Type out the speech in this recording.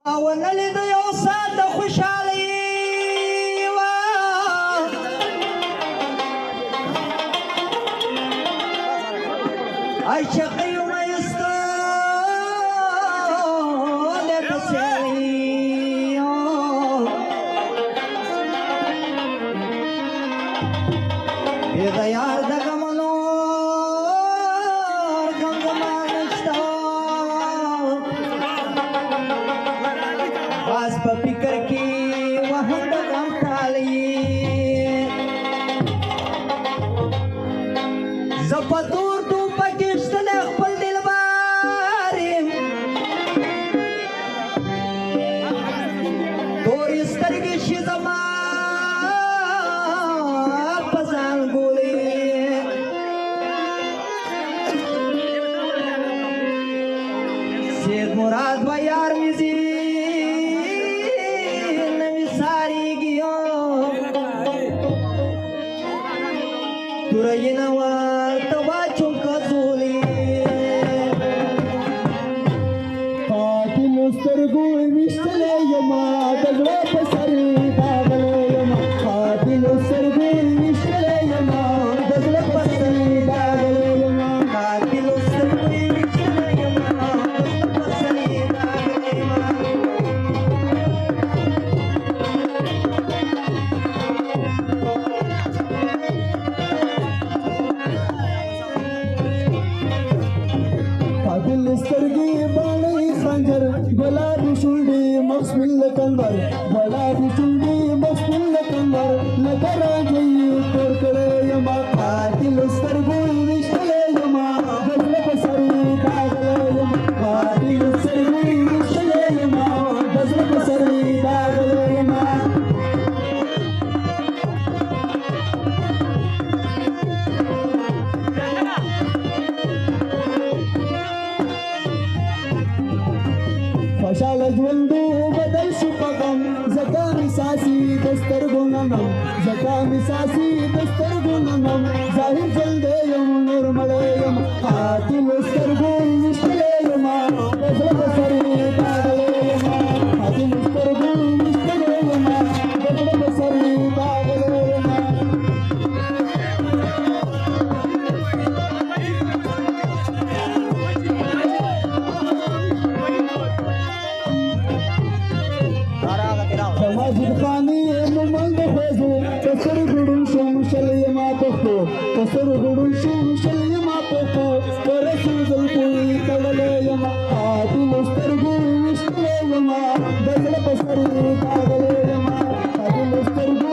ونلد يوصل خوشالي عشقي وما يستول بسيري إذا ياردك منور كم زمان اشتاق باز بفکر کی وهم دغم تالی زپتور تو پکشتن خپل دل باری تور سترګې شي زما پزان ګولې سید مراد و یار میزی Turayina wa tawachum kazuli Fatil ustargu vishtale yama dagla pasari dagale yama Fatil ustargu vishtale yama dagla pasari dagale yama Fatil ustargu vishtale yama dagla pasari dagale yama سترګي باندې خنجر ګلابي شونډې مخمل کنور ګلابي شونډې مخمل کنور لکه راځي تور کړه یما قاتل سترګو وشتله یما دغله پسري داغله یما قاتل سترګو وشتله یما دغله پسري داغله یما خوشاله ژوندو بدل شو پغم زکا می ساسي دسترګو ننم زکا می ساسي دسترګو ننم ظاهر جل دې یم نور مړې یم قاتل سترګو وشتله یم دغله پسري داغله یم قاتل سترګو وشتله یم دغله پسري داغله یم ماجد خاني ممند خوزو کسر غړون شو شلې ما پخو کسر غړون شو شلې ما پخو ورسو دل کوي کولې یم قاتل سترګو وشتله یم دغله پسري داغله یم قاتل سترګو